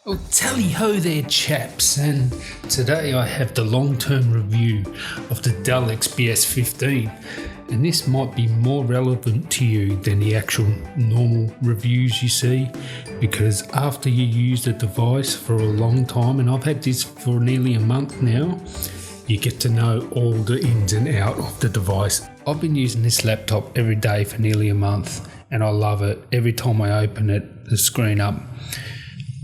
Well, tally ho there, chaps, and today I have the long-term review of the Dell XPS 15, and this might be more relevant to you than the actual normal reviews you see, because after you use the device for a long time, and I've had this for nearly a month now, you get to know all the ins and out of the device. I've been using this laptop every day for nearly a month, and I love it. Every time I open it, the screen up,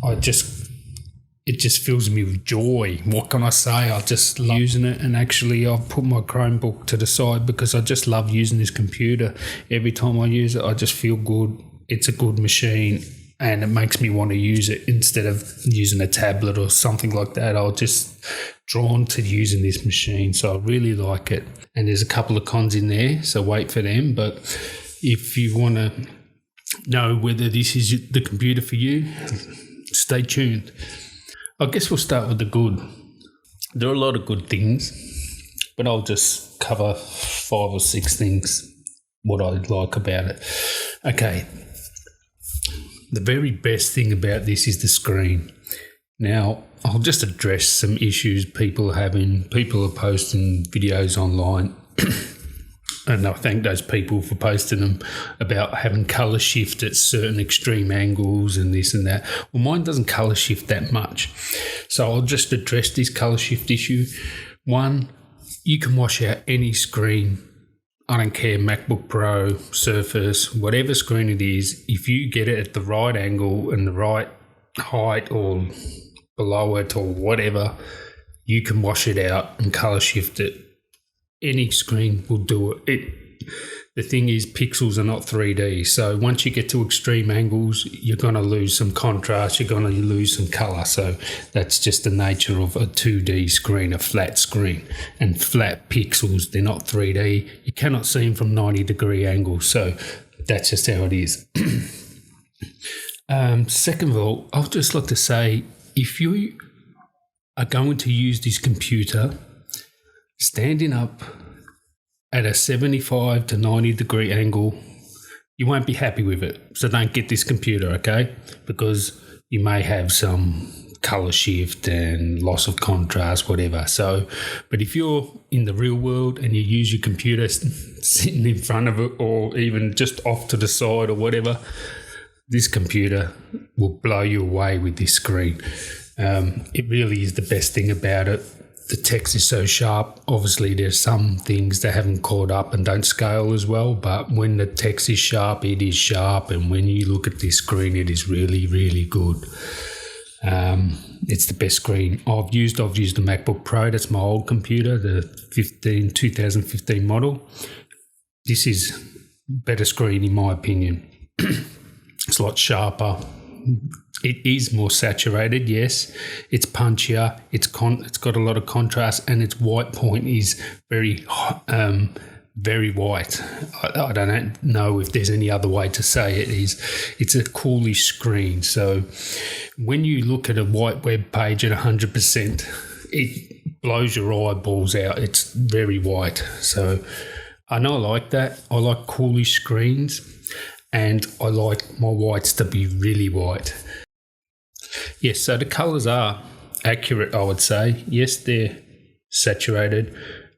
it just fills me with joy. What can I say? I just love using it, and actually I've put my Chromebook to the side because I just love using this computer. Every time I use it, I just feel good. It's a good machine, and it makes me want to use it instead of using a tablet or something like that. I'm just drawn to using this machine, so I really like it. And there's a couple of cons in there, so wait for them. But if you want to know whether this is the computer for you, stay tuned. I guess we'll start with the good. There are a lot of good things, but I'll just cover 5 or 6 things, what I like about it. Okay, the very best thing about this is the screen. Now, I'll just address some issues people are having. People are posting videos online, and I thank those people for posting them, about having colour shift at certain extreme angles and this and that. Well, mine doesn't colour shift that much. So I'll just address this colour shift issue. One, you can wash out any screen. I don't care, MacBook Pro, Surface, whatever screen it is. If you get it at the right angle and the right height or below it or whatever, you can wash it out and colour shift it. Any screen will do it. The thing is, pixels are not 3D, so once you get to extreme angles, you're going to lose some contrast, you're going to lose some colour. So that's just the nature of a 2D screen, a flat screen. And flat pixels, they're not 3D. You cannot see them from 90-degree angles, so that's just how it is. Second of all, I would just like to say, if you are going to use this computer, standing up at a 75 to 90 degree angle, you won't be happy with it. So don't get this computer, okay? Because you may have some colour shift and loss of contrast, whatever. So, but if you're in the real world and you use your computer sitting in front of it, or even just off to the side or whatever, this computer will blow you away with this screen. It really is the best thing about it. The text is so sharp. Obviously, there's some things that haven't caught up and don't scale as well, but when the text is sharp, it is sharp, and when you look at this screen, it is really, really good. It's the best screen I've used. The MacBook Pro. That's my old computer, the 2015 model. This is better screen in my opinion. It's a lot sharper. It is more saturated, yes. It's punchier. It's got a lot of contrast, and its white point is very white. I don't know if there's any other way to say it. It's a coolish screen. So when you look at a white web page at 100%, it blows your eyeballs out. It's very white. So I know I like that. I like coolish screens, and I like my whites to be really white. Yes, so the colours are accurate, I would say. Yes, they're saturated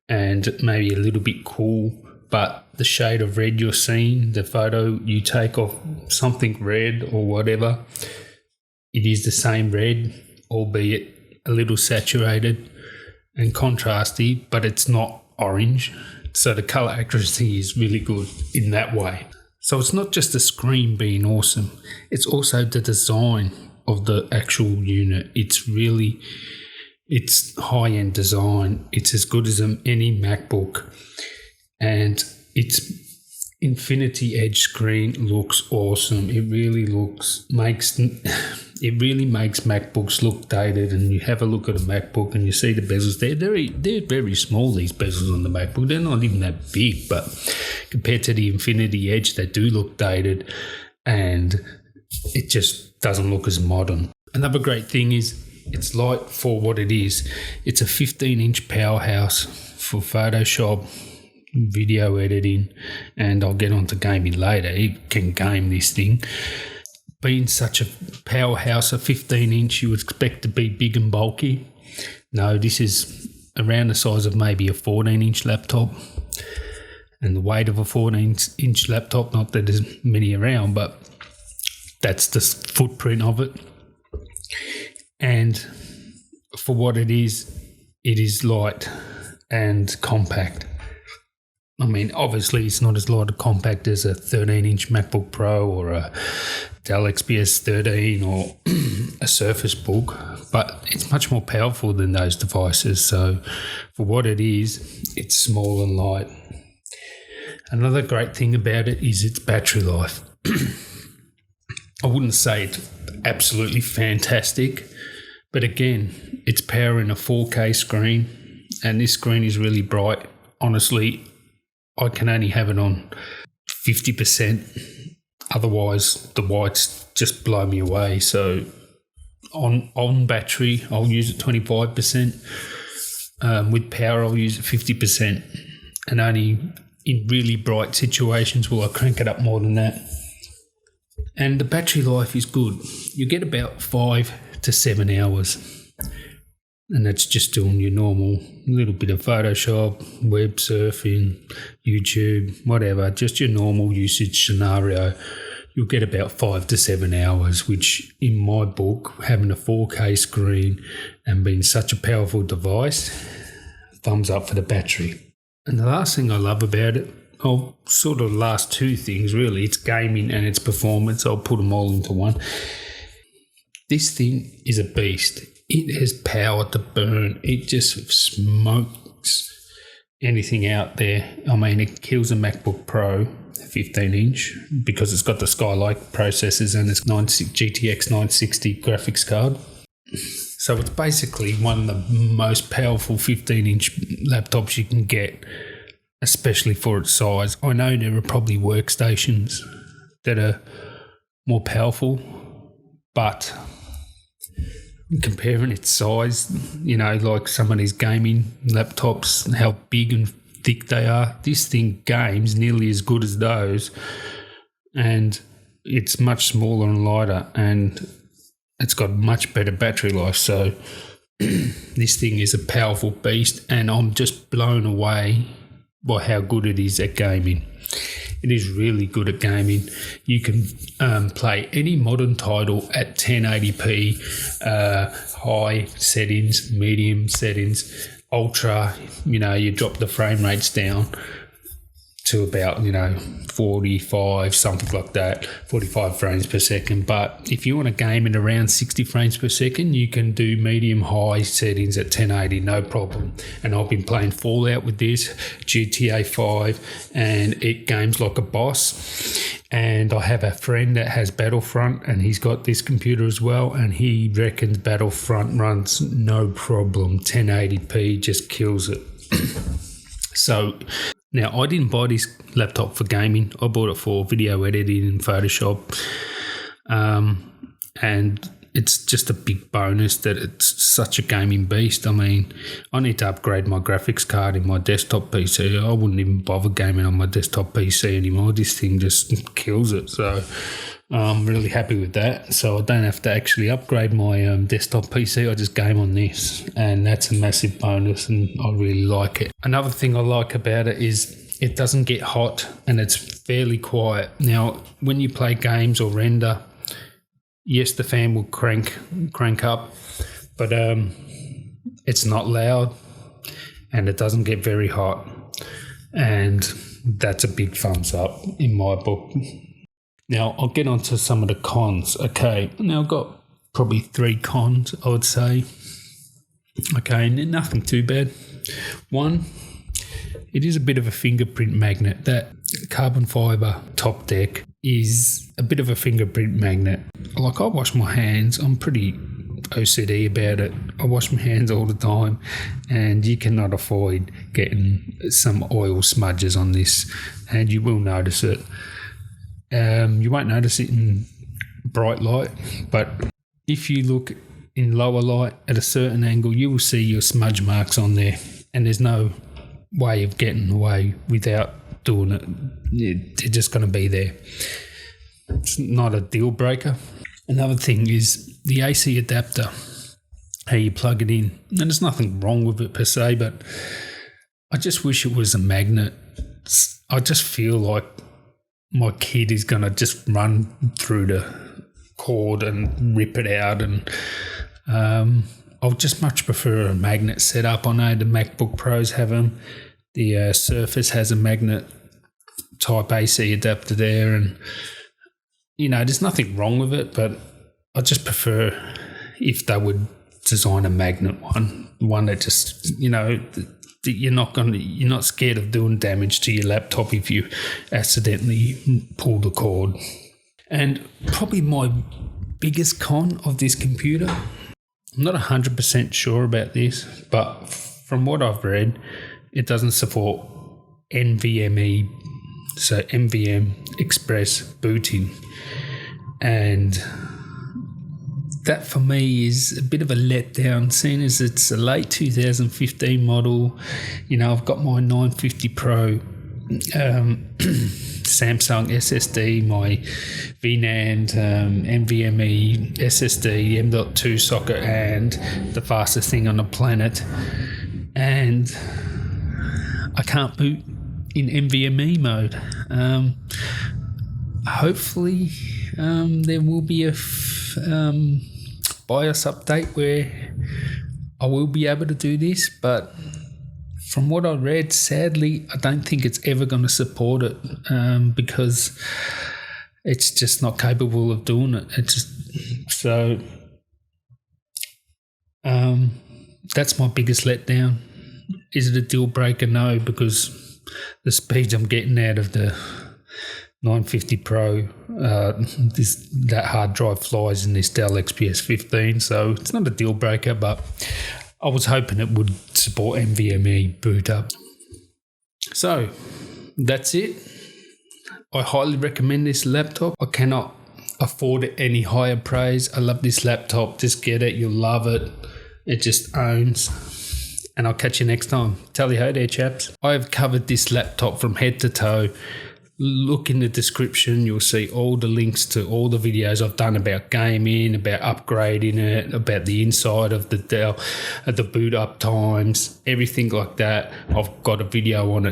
and maybe a little bit cool, but the shade of red you're seeing, the photo you take of something red or whatever, it is the same red, albeit a little saturated and contrasty, but it's not orange. So the colour accuracy is really good in that way. So it's not just the screen being awesome, it's also the design of the actual unit. It's high-end design. It's as good as any MacBook, and its Infinity Edge screen looks awesome. It really makes MacBooks look dated. And you have a look at a MacBook and you see the bezels. They're very small, these bezels on the MacBook. They're not even that big, but compared to the Infinity Edge, they do look dated, and it just doesn't look as modern. Another great thing is it's light for what it is. It's a 15-inch powerhouse for Photoshop, video editing, and I'll get onto gaming later. You can game this thing. being such a powerhouse, a 15-inch, you would expect to be big and bulky. No, this is around the size of maybe a 14-inch laptop. And the weight of a 14-inch laptop, not that there's many around, but that's the footprint of it. And for what it is light and compact. I mean, obviously it's not as light and compact as a 13-inch MacBook Pro or a Dell XPS 13 or a Surface Book, but it's much more powerful than those devices. So for what it is, it's small and light. Another great thing about it is its battery life. I wouldn't say it's absolutely fantastic, but again, it's powering a 4K screen, and this screen is really bright. Honestly, I can only have it on 50%. Otherwise, the whites just blow me away. So on battery, I'll use it 25%. With power, I'll use it 50%. And only in really bright situations will I crank it up more than that. And the battery life is good. You get about 5 to 7 hours. And that's just doing your normal little bit of Photoshop, web surfing, YouTube, whatever, just your normal usage scenario. You'll get about 5 to 7 hours, which in my book, having a 4K screen and being such a powerful device, thumbs up for the battery. And the last thing I love about it, sort of the last two things really, it's gaming and its performance. I'll put them all into one. This thing is a beast. It has power to burn. It just smokes anything out there. I mean, it kills a MacBook Pro 15-inch because it's got the Skylake processors and its GTX 960 graphics card. So it's basically one of the most powerful 15-inch laptops you can get, especially for its size. I know there are probably workstations that are more powerful, but comparing its size, like some of these gaming laptops, how big and thick they are, this thing games nearly as good as those, and it's much smaller and lighter, and it's got much better battery life. So this thing is a powerful beast, and I'm just blown away by how good it is at gaming. It is really good at gaming. You can play any modern title at 1080p, high settings, medium settings, ultra. You drop the frame rates down to about 45, something like that, 45 frames per second. But if you want to game it around 60 frames per second, you can do medium high settings at 1080, no problem. And I've been playing Fallout with this, GTA 5, and it games like a boss. And I have a friend that has Battlefront, and he's got this computer as well, and he reckons Battlefront runs no problem. 1080p just kills it. So now, I didn't buy this laptop for gaming. I bought it for video editing and Photoshop. And it's just a big bonus that it's such a gaming beast. I mean, I need to upgrade my graphics card in my desktop PC. I wouldn't even bother gaming on my desktop PC anymore. This thing just kills it. So I'm really happy with that. So I don't have to actually upgrade my desktop PC. I just game on this, and that's a massive bonus, and I really like it. Another thing I like about it is it doesn't get hot, and it's fairly quiet. Now, when you play games or render, yes, the fan will crank up, but it's not loud, and it doesn't get very hot, and that's a big thumbs up in my book. Now, I'll get on to some of the cons. Okay, now I've got probably 3 cons, I would say. Okay, nothing too bad. One, it is a bit of a fingerprint magnet. That carbon fibre top deck is a bit of a fingerprint magnet. Like, I wash my hands. I'm pretty OCD about it. I wash my hands all the time, and you cannot avoid getting some oil smudges on this, and you will notice it. You won't notice it in bright light, but if you look in lower light at a certain angle, you will see your smudge marks on there, and there's no way of getting away without doing it. They're just going to be there. It's not a deal breaker, Another thing is the AC adapter, how you plug it in. And there's nothing wrong with it per se, but I just wish it was a magnet. I just feel like my kid is going to just run through the cord and rip it out, and I would just much prefer a magnet setup. I know the MacBook Pros have them. The Surface has a magnet type AC adapter there, and there's nothing wrong with it, but I just prefer if they would design a magnet one that just you're not scared of doing damage to your laptop if you accidentally pull the cord. And probably my biggest con of this computer, I'm not 100% sure about this, but from what I've read, it doesn't support NVMe, so NVMe Express booting. And that for me is a bit of a letdown, seeing as it's a late 2015 model. I've got my 950 Pro Samsung SSD, my VNAND NVMe SSD, M.2 socket, and the fastest thing on the planet. And I can't boot in NVMe mode. Hopefully there will be a BIOS update where I will be able to do this, but from what I read, sadly, I don't think it's ever going to support it because it's just not capable of doing it. That's my biggest letdown. Is it a deal breaker? No, because the speeds I'm getting out of the 950 Pro, that hard drive flies in this Dell XPS 15, so it's not a deal breaker, but I was hoping it would support NVMe boot up. So that's it. I highly recommend this laptop. I cannot afford it any higher praise. I love this laptop. Just get it. You'll love it. It just owns. And I'll catch you next time. Tally ho there, chaps. I have covered this laptop from head to toe. Look in the description, you'll see all the links to all the videos I've done about gaming, about upgrading it, about the inside of the Dell, the boot up times, everything like that. I've got a video on it.